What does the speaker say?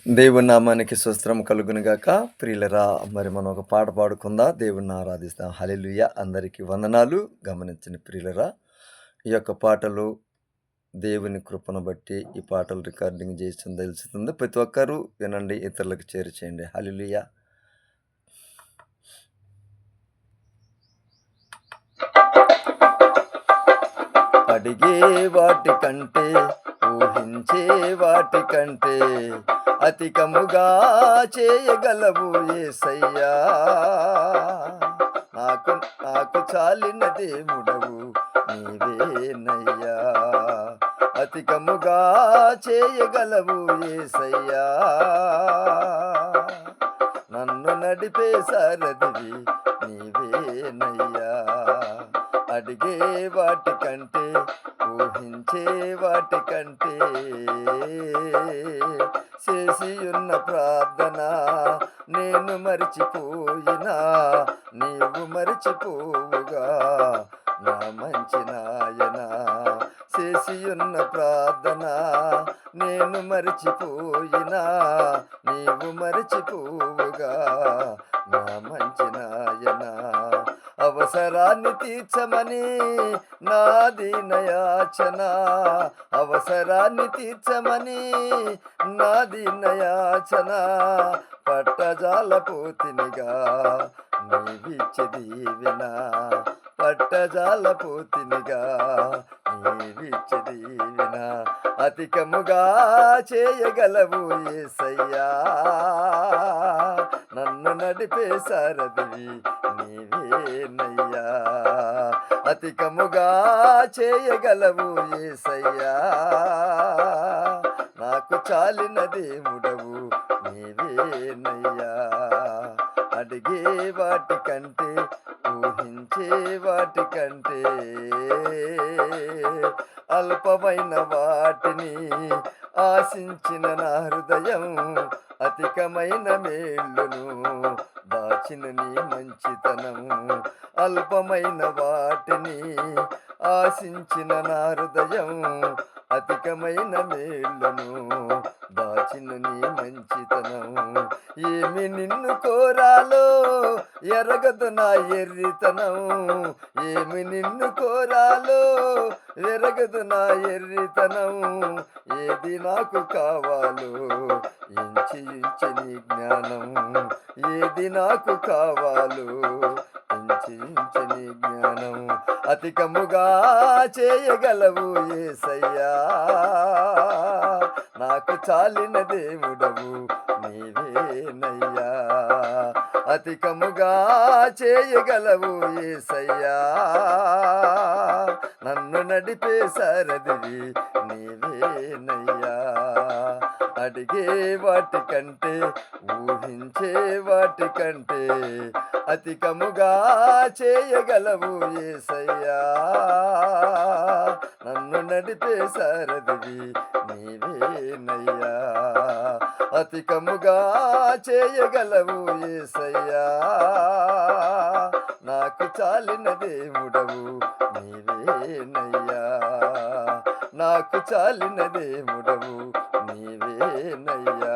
దేవుని నామానికి స్తోత్రం కలుగునుగాక. ప్రియులరా, మరి మనం ఒక పాట పాడుకుందాం. దేవుణ్ణి ఆరాధిస్తాం. హల్లెలూయా. అందరికీ వందనాలు. గమనించండి ప్రియులరా, ఈ యొక్క పాటలు దేవుని కృపను బట్టి ఈ పాటలు రికార్డింగ్ చేసి తెలుస్తుంది. ప్రతి ఒక్కరూ వినండి, ఇతరులకు షేర్ చేయండి. హల్లెలూయా. అడిగే వాటికంటే, ఊహించే వాటికంటే అధికముగా చేయగలవు యేసయ్యా. నాకు నాకు చాలిన దేవుడవు నీవేనయ్యా. అధికముగా చేయగలవు యేసయ్యా. నన్ను నడిపే సారథివి నీవేనయ్యా. అడిగే వాటికంటే, ఊహించే వాటికంటే చేసి ఉన్న ప్రార్థన నేను మరిచిపోయినా నీవు మరిచిపోవుగా నా మంచి నాయన. చేసి ఉన్న ప్రార్థన నేను మరిచిపోయినా నీవు మరిచిపోవుగా నా మంచి నాయన. అవసరాన్ని తీర్చమని నా దీనయాచన, అవసరాన్ని తీర్చమని నా దీనయాచన. పట్టజాలపోతినిగా నీవిచ్చి దీవెన, పట్టజాలపోతినిగా నీవిచ్చి దీవెన. అధికముగా చేయగలవు యేసయ్యా. నన్ను నడిపే సారథివి నీవేనయ్యా. అధికముగా చేయగలవు యేసయ్యా. నాకు చాలిన దేవుడవు నీవేనయ్యా. అడిగే వాటికంటే, ఊహించే వాటికంటే అల్పమైన వాటిని ఆశించిన నా హృదయం అధికమైన మేళ్ళును దాచిన నీ మంచితనం. అల్పమైన వాటిని ఆశించిన నా హృదయం అధికమైన మేళ్ళను దాచిన నీ మంచితనం. ఏమి నిన్ను కోరాలో ఎరగదు నా ఎర్రితనం, ఏమి నిన్ను కోరాలో ఎరగదు నా ఎర్రితనం. ఏది నాకు కావాలో ఎంచి ఎంచి నీ జ్ఞానం, ఏది నాకు కావాలో ఎంచి ఎంచి నీ జ్ఞానం. అధికముగా చేయగలవు యేసయ్యా. నాకు చాలిన దేవుడవు నీవేనయ్యా. అధికముగా చేయగలవు యేసయ్యా. నన్ను నడిపే సారథివి నీవేనయ్యా. అడిగే వాటికంటే, ఊహించే వాటికంటే అధికముగా చేయగలవు యేసయ్యా. నన్ను నడిపే సారథివి నీవేనయ్యా. అధికముగా చేయగలవు యేసయ్యా. నాకు చాలిన దేవుడవు నీవేనయ్యా. నాకు చాలిన దేవుడవు నీవేనయ్యా.